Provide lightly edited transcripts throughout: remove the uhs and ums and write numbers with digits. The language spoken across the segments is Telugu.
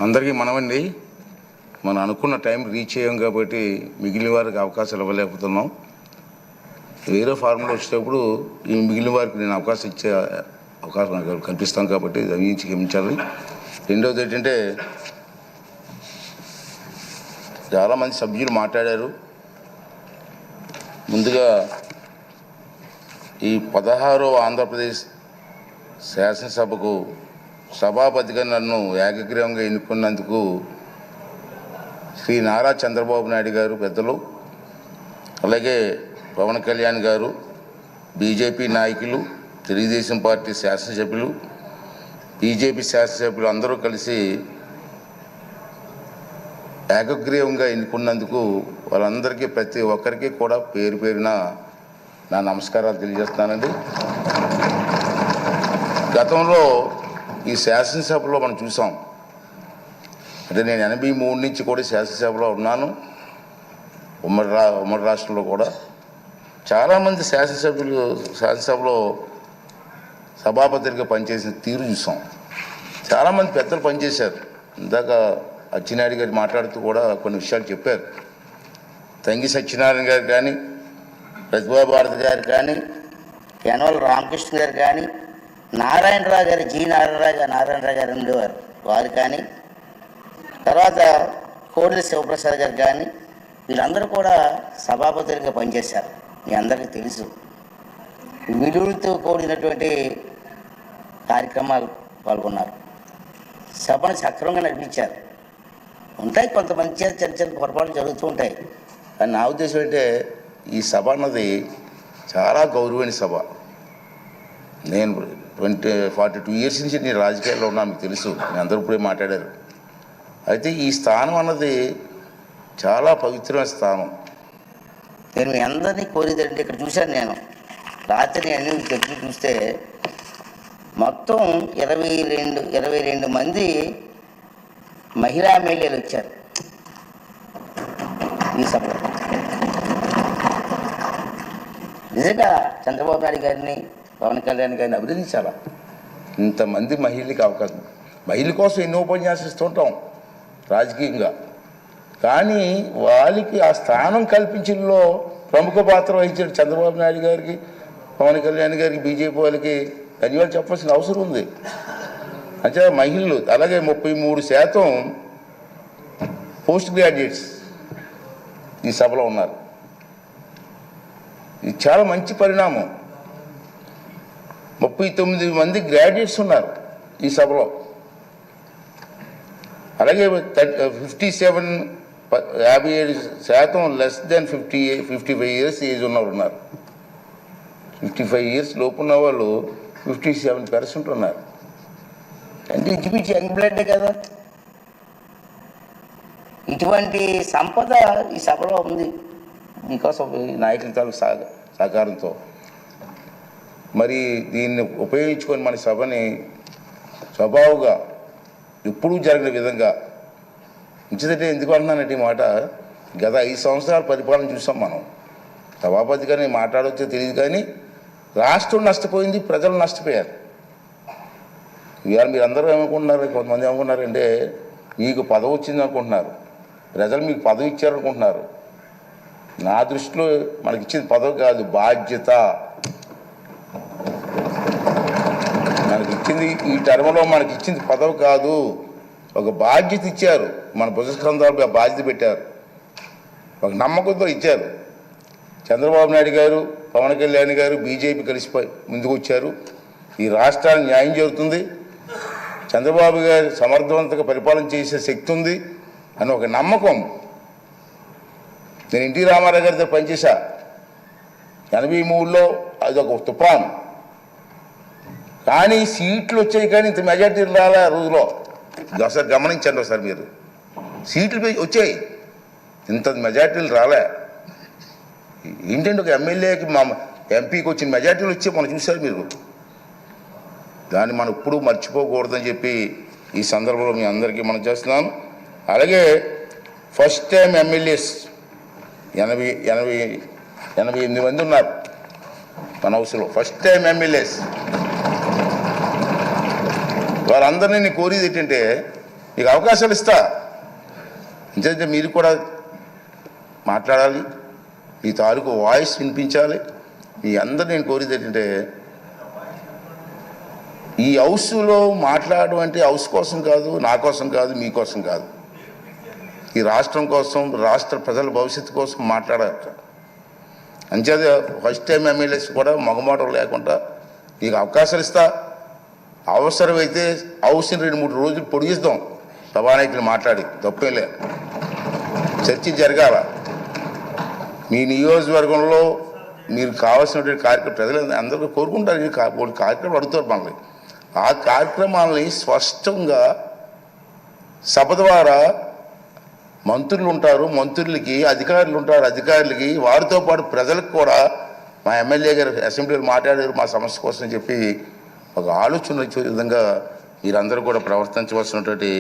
అందరికీ మనమండి. మనం అనుకున్న టైం రీచ్ అయ్యాం కాబట్టి మిగిలిన వారికి అవకాశాలు ఇవ్వలేకపోతున్నాం. వేరే ఫార్ములా వచ్చేటప్పుడు ఈ మిగిలిన వారికి నేను అవకాశం ఇచ్చే అవకాశం కల్పిస్తాను కాబట్టి దయించి క్షమించాలి. రెండవది ఏంటంటే, చాలామంది సభ్యులు మాట్లాడారు. ముందుగా ఈ 16వ ఆంధ్రప్రదేశ్ శాసనసభకు సభాపతిగా నన్ను ఏకగ్రీవంగా ఎన్నుకున్నందుకు శ్రీ నారా చంద్రబాబు నాయుడు గారు పెద్దలు, అలాగే పవన్ కళ్యాణ్ గారు, బీజేపీ నాయకులు, తెలుగుదేశం పార్టీ శాసనసభ్యులు, బీజేపీ శాసనసభ్యులు అందరూ కలిసి ఏకగ్రీవంగా ఎన్నుకున్నందుకు వాళ్ళందరికీ ప్రతి ఒక్కరికి కూడా పేరు పేరున నా నమస్కారాలు తెలియజేస్తానండి. గతంలో ఈ శాసనసభలో మనం చూసాం. అంటే నేను 83 నుంచి కూడా శాసనసభలో ఉన్నాను. ఉమ్మడి రాష్ట్రంలో కూడా చాలామంది శాసనసభలో సభాపతిగా పనిచేసిన తీరు చూసాం. చాలామంది పెద్దలు పనిచేశారు. ఇందాక అచ్చెన్నాయుడు గారు మాట్లాడుతూ కూడా కొన్ని విషయాలు చెప్పారు. తంగి సత్యనారాయణ గారు కానీ, ప్రతిభా భారతి గారు కానీ, యనమల రామకృష్ణ గారు కానీ, నారాయణరావు గారు, నారాయణరావు గారు ఉండేవారు వారు కానీ, తర్వాత కోడెల శివప్రసాద్ గారు కానీ, వీళ్ళందరూ కూడా సభాపతులుగా పనిచేశారు. మీ అందరికీ తెలుసు. విలువలతో కూడినటువంటి కార్యక్రమాలు పాల్గొన్నారు. సభను సక్రమంగా నడిపించారు. ఉంటాయి కొంతమంది చిన్న చిన్న పొరపాట్లు జరుగుతూ ఉంటాయి. కానీ నా ఉద్దేశం అంటే, ఈ సభ అన్నది చాలా గౌరవమైన సభ. నేను 42 ఇయర్స్ నుంచి నేను రాజకీయాల్లో ఉన్నా, మీకు తెలుసు. మీ అందరూ ఇప్పుడే మాట్లాడారు. అయితే ఈ స్థానం అన్నది చాలా పవిత్రమైన స్థానం. నేను మీ అందరినీ కోరేదంటే, ఇక్కడ చూశాను నేను రాత్రి అన్ని దగ్గర చూస్తే మొత్తం 22 మంది మహిళా ఎమ్మెల్యేలు వచ్చారు ఈ సభలో. నిజంగా చంద్రబాబు నాయుడు గారిని, పవన్ కళ్యాణ్ గారిని అభినందించాలా. ఇంతమంది మహిళలకు అవకాశం, మహిళల కోసం ఎన్నో ఉపన్యాసాలు ఇస్తుంటాం రాజకీయంగా, కానీ వాళ్ళకి ఆ స్థానం కల్పించడంలో ప్రముఖ పాత్ర వహించిన చంద్రబాబు నాయుడు గారికి, పవన్ కళ్యాణ్ గారికి, బీజేపీ వాళ్ళకి ధన్యవాదాలు చెప్పాల్సిన అవసరం ఉంది. అంటే మహిళలు, అలాగే 33% పోస్ట్ గ్రాడ్యుయేట్స్ ఈ సభలో ఉన్నారు. ఇది చాలా మంచి పరిణామం. 39 మంది గ్రాడ్యుయేట్స్ ఉన్నారు ఈ సభలో. అలాగే 57% లెస్ దెన్ 55 ఇయర్స్ ఏజ్ ఉన్నవారు ఉన్నారు. 55 ఇయర్స్ లోపు ఉన్న వాళ్ళు 57% ఉన్నారు. అంటే ఇంచుమించు యంగ్ బ్లడ్డే కదా. ఇటువంటి సంపద ఈ సభలో ఉంది బికాస్ ఆఫ్ నాయకుల సహకారంతో. మరి దీన్ని ఉపయోగించుకొని మన సభని స్వభావంగా ఎప్పుడూ జరిగిన విధంగా ఉంచితే, ఎందుకు అంటున్నానంటే ఈ మాట, గత 5 సంవత్సరాల పరిపాలన చూసాం మనం. సభాపతిగా నేను మాట్లాడవచ్చో తెలియదు, కానీ రాష్ట్రం నష్టపోయింది, ప్రజలు నష్టపోయారు. ఇవాళ మీరు అందరూ ఏమనుకుంటున్నారు, కొంతమంది ఏమనుకుంటున్నారంటే మీకు పదవి వచ్చింది అనుకుంటున్నారు, ప్రజలు మీకు పదవి ఇచ్చారనుకుంటున్నారు. నా దృష్టిలో మనకి ఇచ్చింది పదవి కాదు, బాధ్యత. మనకి ఇచ్చింది, ఈ టర్మ్లో మనకి ఇచ్చింది పదవి కాదు, ఒక బాధ్యత ఇచ్చారు. మన భుజస్కంధాలకు ఆ బాధ్యత పెట్టారు, ఒక నమ్మకంతో ఇచ్చారు. చంద్రబాబు నాయుడు గారు, పవన్ కళ్యాణ్ గారు, బీజేపీ కలిసి ముందుకు వచ్చారు. ఈ రాష్ట్రానికి న్యాయం జరుగుతుంది, చంద్రబాబు గారు సమర్థవంతంగా పరిపాలన చేసే శక్తి ఉంది అని ఒక నమ్మకం. నేను ఎన్టీ రామారావు గారితో పనిచేశా 83లో, అది ఒక తుఫాను. కానీ సీట్లు వచ్చాయి, కానీ ఇంత మెజార్టీలు రాలే ఆ రోజులో. ఒకసారి గమనించండి, ఒకసారి మీరు. సీట్లు వచ్చాయి, ఇంత మెజార్టీలు రాలే. ఏంటంటే ఒక ఎమ్మెల్యేకి, మా ఎంపీకి వచ్చిన మెజార్టీలు వచ్చి మనం చూశారు మీరు. దాన్ని మనం ఎప్పుడూ మర్చిపోకూడదని చెప్పి ఈ సందర్భంలో మీ అందరికీ మనం చేస్తున్నాను. అలాగే ఫస్ట్ టైం ఎమ్మెల్యేస్ 88 మంది ఉన్నారు మన హౌస్లో. ఫస్ట్ టైం ఎమ్మెల్యేస్ వారందరినీ నేను కోరేది ఏంటంటే, మీకు అవకాశాలు ఇస్తా. ఎందుకంటే మీరు కూడా మాట్లాడాలి, మీ తాలూకు వాయిస్ వినిపించాలి. మీ అందరూ నేను కోరేది ఏంటంటే, ఈ హౌస్లో మాట్లాడడం అంటే హౌస్ కోసం కాదు, నా కోసం కాదు, మీకోసం కాదు, ఈ రాష్ట్రం కోసం, రాష్ట్ర ప్రజల భవిష్యత్తు కోసం మాట్లాడాలి. అంచేది ఫస్ట్ టైం ఎమ్మెల్యేస్ కూడా మగమాటం లేకుండా మీకు అవకాశాలు ఇస్తా. అవసరమైతే హౌస్ని 2-3 రోజులు పొడిగిస్తాం, సభానాయకులు మాట్లాడి, తప్పేలే. చర్చ జరగాల. మీ నియోజకవర్గంలో మీరు కావాల్సినటువంటి కార్యక్రమం ప్రజలు అందరూ కోరుకుంటారు. కార్యక్రమం అడుగుతారు మనల్ని. ఆ కార్యక్రమాలని స్పష్టంగా సభ ద్వారా మంత్రులు ఉంటారు, మంత్రులకి అధికారులు ఉంటారు, అధికారులకి వారితో పాటు ప్రజలకు కూడా మా ఎమ్మెల్యే గారు అసెంబ్లీలో మాట్లాడారు మా సమస్య కోసం చెప్పి ఒక ఆలోచన వచ్చే విధంగా మీరందరూ కూడా ప్రవర్తించవలసినటువంటి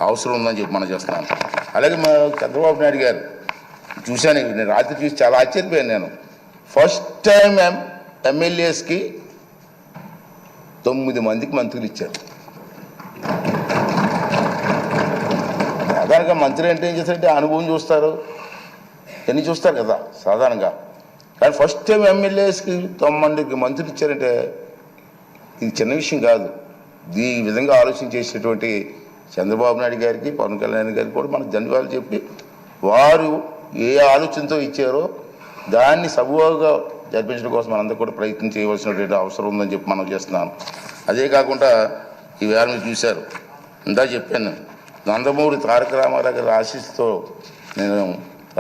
అవసరం ఉందని చెప్పి మనం చేస్తున్నాను. అలాగే మా చంద్రబాబు నాయుడు గారు చూశాను, నేను రాత్రి చూసి చాలా ఆశ్చర్యపోయాను. నేను ఫస్ట్ టైం ఎమ్మెల్యేస్కి 9 మందికి మంత్రులు ఇచ్చారు. సాధారణంగా మంత్రి అంటే ఏం చేస్తారంటే అనుభవం చూస్తారు, ఎన్ని చూస్తారు కదా సాధారణంగా. కానీ ఫస్ట్ టైం ఎమ్మెల్యేస్కి 9 మందికి మంత్రులు ఇచ్చారంటే ఇది చిన్న విషయం కాదు. ఈ విధంగా ఆలోచన చేసేటువంటి చంద్రబాబు నాయుడు గారికి, పవన్ కళ్యాణ్ గారికి కూడా మనకు ధన్యవాదాలు చెప్పి, వారు ఏ ఆలోచనతో ఇచ్చారో దాన్ని సబూగా జరిపించడం కోసం మనందరూ కూడా ప్రయత్నం చేయవలసినటువంటి అవసరం ఉందని చెప్పి మనం చేస్తున్నాను. అదే కాకుండా ఈవేళ మీరు చూశారు, ఇందా చెప్పాను, నందమూరి తారక రామారావు గారి ఆశీస్సుతో నేను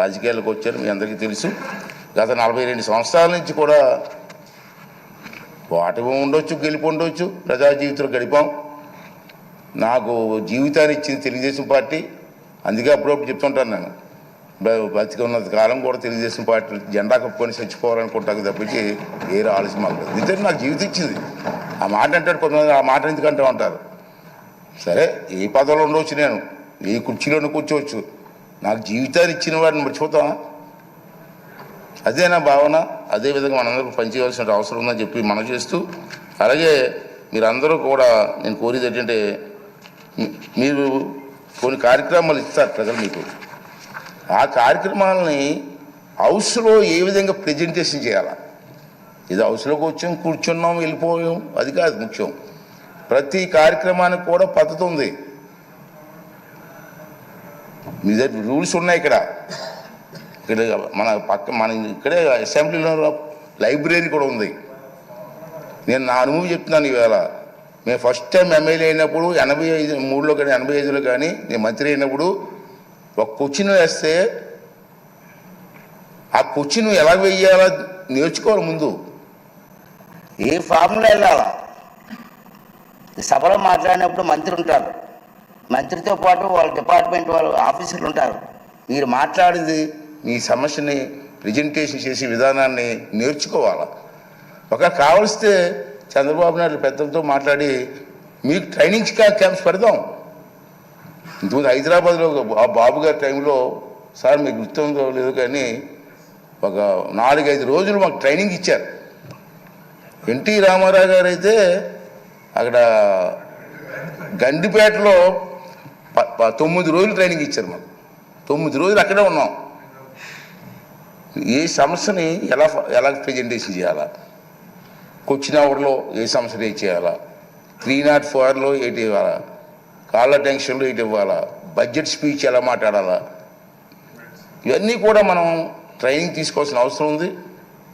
రాజకీయాలకు వచ్చాను. మీ అందరికీ తెలుసు. గత 42 సంవత్సరాల నుంచి కూడా ఓటమి ఉండొచ్చు, గెలుపు ఉండొచ్చు, ప్రజా జీవితంలో గడిపాం. నాకు జీవితాన్ని ఇచ్చింది తెలుగుదేశం పార్టీ. అందుకే అప్పుడప్పుడు చెప్తుంటాను, నేను బతికి ఉన్నంత కాలం కూడా తెలుగుదేశం పార్టీ జెండా కప్పుకొని చచ్చిపోవాలనుకుంటాను తప్పించి వేరే ఆలోచన మాకు లేదు. నిజంగా నాకు జీవితం ఇచ్చింది. ఆ మాట అంటాడు కొంతమంది, ఆ మాట ఎందుకంటూ ఉంటారు. సరే, ఏ పదవిలో ఉండవచ్చు, నేను ఏ కుర్చీలోనూ కూర్చోవచ్చు, నాకు జీవితాన్ని ఇచ్చిన వాడిని మర్చిపోతామా? అదే నా భావన. అదేవిధంగా మనందరూ పనిచేయవలసిన అవసరం ఉందని చెప్పి మనం చేస్తూ, అలాగే మీరందరూ కూడా నేను కోరేది ఏంటంటే, మీరు కొన్ని కార్యక్రమాలు ఇస్తారు ప్రజలు మీకు. ఆ కార్యక్రమాలని హౌస్లో ఏ విధంగా ప్రజెంటేషన్ చేయాలా? ఇది హౌస్లోకి వచ్చాం, కూర్చున్నాం, వెళ్ళిపోయాం, అది కాదు ముఖ్యం. ప్రతి కార్యక్రమానికి కూడా పద్ధతి ఉంది. మీ దగ్గర రూల్స్ ఉన్నాయి. ఇక్కడ మన ఇక్కడే అసెంబ్లీలో లైబ్రరీ కూడా ఉంది. నేను నా అనుభవం చెప్తున్నాను. ఈవేళ మేము ఫస్ట్ టైం ఎమ్మెల్యే అయినప్పుడు 83లో కానీ 85లో కానీ నేను మంత్రి అయినప్పుడు ఒక క్వశ్చన్ వేస్తే ఆ క్వశ్చన్ ఎలా వేయాలో నేర్చుకోవాలి. ముందు ఏ ఫార్ములా వెళ్ళాలా? సభలో మాట్లాడినప్పుడు మంత్రి ఉంటారు, మంత్రితో పాటు వాళ్ళ డిపార్ట్మెంట్ వాళ్ళు ఆఫీసర్లు ఉంటారు. మీరు మాట్లాడింది మీ సమస్యని ప్రజెంటేషన్ చేసే విధానాన్ని నేర్చుకోవాలి. ఒక కావలిస్తే చంద్రబాబు నాయుడు పెద్దలతో మాట్లాడి మీకు ట్రైనింగ్ క్యాంప్స్ పెడదాం. ఇంతకుముందు హైదరాబాద్లో బాబు గారి టైంలో, సార్ మీకు గుర్తుందో లేదో కానీ, ఒక 4-5 రోజులు మాకు ట్రైనింగ్ ఇచ్చారు. ఎన్టీ రామారావు గారు అయితే అక్కడ గండిపేటలో 9 రోజులు ట్రైనింగ్ ఇచ్చారు మాకు. 9 రోజులు అక్కడే ఉన్నాం. ఏ సమస్యని ఎలా ప్రజెంటేషన్ చేయాలా, క్వశ్చన్ అవర్లో ఏ సమస్య రేజ్ చేయాలా, 304లో ఏంటి ఇవ్వాలా, కాళ్ళ టెన్షన్లో ఏంటి ఇవ్వాలా, బడ్జెట్ స్పీచ్ ఎలా మాట్లాడాలా, ఇవన్నీ కూడా మనం ట్రైనింగ్ తీసుకోవాల్సిన అవసరం ఉంది.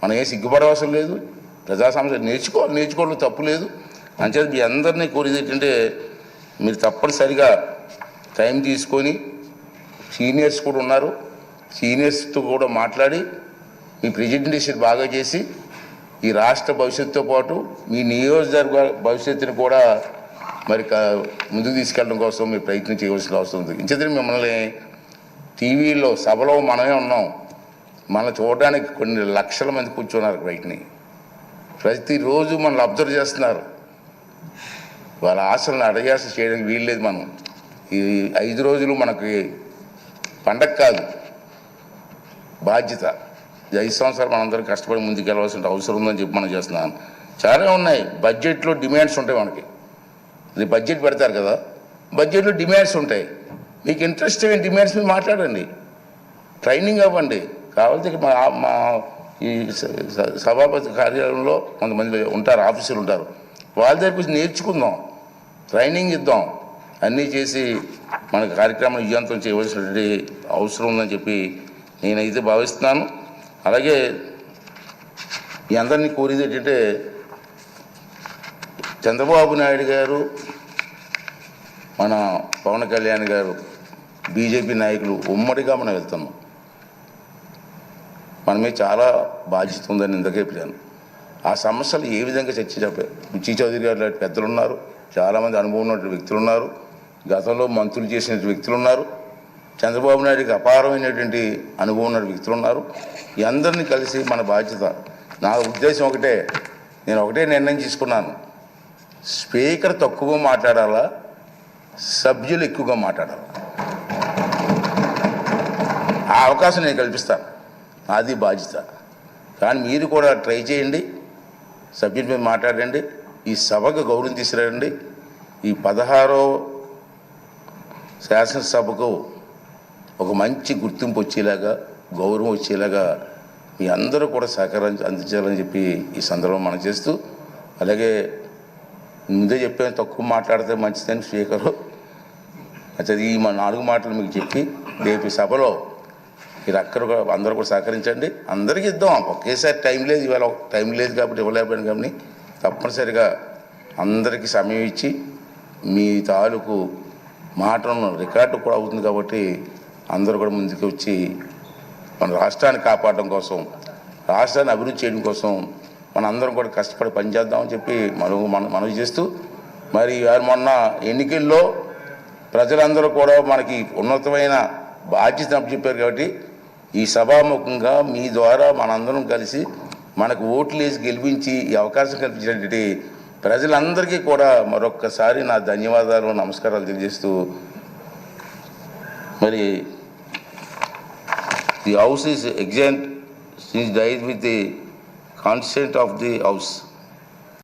మనం ఏ సిగ్గుపడవలసిన లేదు. ప్రజా సమస్య నేర్చుకోవడం తప్పు లేదు. అంచేది మీ అందరినీ కోరేది ఏంటంటే, మీరు తప్పనిసరిగా టైం తీసుకొని, సీనియర్స్ కూడా ఉన్నారు, సీనియర్స్తో కూడా మాట్లాడి మీ ప్రెజెంటేషన్ బాగా చేసి ఈ రాష్ట్ర భవిష్యత్తుతో పాటు మీ నియోజకవర్గ భవిష్యత్తుని కూడా మరి ముందుకు తీసుకెళ్ళడం కోసం మీరు ప్రయత్నం చేయవలసిన అవసరం ఉంది. ఇంచేత మిమ్మల్ని టీవీలో సభలో మనమే ఉన్నాం, మనం చూడడానికి కొన్ని లక్షల మంది కూర్చున్నారు బయటని. ప్రతిరోజు మనల్ని అబ్జర్వ్ చేస్తున్నారు. వాళ్ళ ఆశలను అడగాస చేయడానికి వీల్లేదు. మనం ఈ 5 రోజులు మనకి పండగ కాదు, బాధ్యత. 5 సంవత్సరాలు మనందరం కష్టపడి ముందుకెళ్ళవలసిన అవసరం ఉందని చెప్పి మనం చేస్తున్నాను. చాలా ఉన్నాయి. బడ్జెట్లో డిమాండ్స్ ఉంటాయి మనకి. ఇది బడ్జెట్ పెడతారు కదా, బడ్జెట్లో డిమాండ్స్ ఉంటాయి. మీకు ఇంట్రెస్ట్ అయిన డిమాండ్స్ మీద మాట్లాడండి, ట్రైనింగ్ అవ్వండి. కావాల్సి మా ఈ సభాపతి కార్యాలయంలో కొంతమంది ఉంటారు, ఆఫీసులు ఉంటారు, వాళ్ళ దగ్గర నేర్చుకుందాం, ట్రైనింగ్ ఇద్దాం. అన్నీ చేసి మన కార్యక్రమం విజయవంతం చేయవలసినటువంటి అవసరం ఉందని చెప్పి నేనైతే భావిస్తున్నాను. అలాగే మీ అందరినీ కోరేది ఏంటంటే, చంద్రబాబు నాయుడు గారు, మన పవన్ కళ్యాణ్ గారు, బీజేపీ నాయకులు ఉమ్మడిగా మనం వెళ్తున్నాం. మన మీద చాలా బాధ్యత ఉందని ఇందుకే చెప్పాను. ఆ సమస్యలు ఏ విధంగా చర్చ చెప్పారు. బుచ్చి చౌదరి గారు లాంటి పెద్దలు ఉన్నారు, చాలామంది అనుభవం ఉన్నటువంటి వ్యక్తులు ఉన్నారు, గతంలో మంత్రులు చేసిన వ్యక్తులు ఉన్నారు, చంద్రబాబు నాయుడికి అపారమైనటువంటి అనుభవం ఉన్న వ్యక్తులు ఉన్నారు. ఈ అందరినీ కలిసి మన బాధ్యత. నా ఉద్దేశం ఒకటే, నేను ఒకటే నిర్ణయం తీసుకున్నాను, స్పీకర్ తక్కువ మాట్లాడాలా, సభ్యులు ఎక్కువగా మాట్లాడాలి. ఆ అవకాశం నేను కల్పిస్తాను, అది బాధ్యత. కానీ మీరు కూడా ట్రై చేయండి, సభ్యుల మీద మాట్లాడండి, ఈ సభకు గౌరవం తీసుకురండి. ఈ 16వ శాసనసభకు ఒక మంచి గుర్తింపు వచ్చేలాగా, గౌరవం వచ్చేలాగా మీ అందరూ కూడా సహకారం అందించాలని చెప్పి ఈ సందర్భం మనం చేస్తూ, అలాగే ముందే చెప్పాను తక్కువ మాట్లాడితే మంచిదని స్పీకరు. ఈ 4 మాటలు మీకు చెప్పి రేపు సభలో మీరు అందరూ కూడా సహకరించండి. అందరికీ ఇద్దాం, ఒకేసారి టైం లేదు, ఇవాళ టైం లేదు కాబట్టి ఇవ్వలేకపోయాను. కానీ తప్పనిసరిగా అందరికీ సమయం ఇచ్చి మీ తాలూకు మాటలను రికార్డు కూడా అవుతుంది కాబట్టి అందరూ కూడా ముందుకు వచ్చి మన రాష్ట్రాన్ని కాపాడడం కోసం, రాష్ట్రాన్ని అభివృద్ధి చేయడం కోసం మన అందరం కూడా కష్టపడి పనిచేద్దామని చెప్పి మనవి చేస్తూ, మరి మొన్న ఎన్నికల్లో ప్రజలందరూ కూడా మనకి ఉన్నతమైన బాధ్యత అప్పచెప్పారు కాబట్టి ఈ సభాముఖంగా మీ ద్వారా మనందరం కలిసి మనకు ఓట్లు వేసి గెలిపించి ఈ అవకాశం కల్పించినటువంటి ప్రజలందరికీ కూడా మరొక్కసారి నా ధన్యవాదాలు, నమస్కారాలు తెలియజేస్తూ, మరి the house is extant, she died with the constant of the house.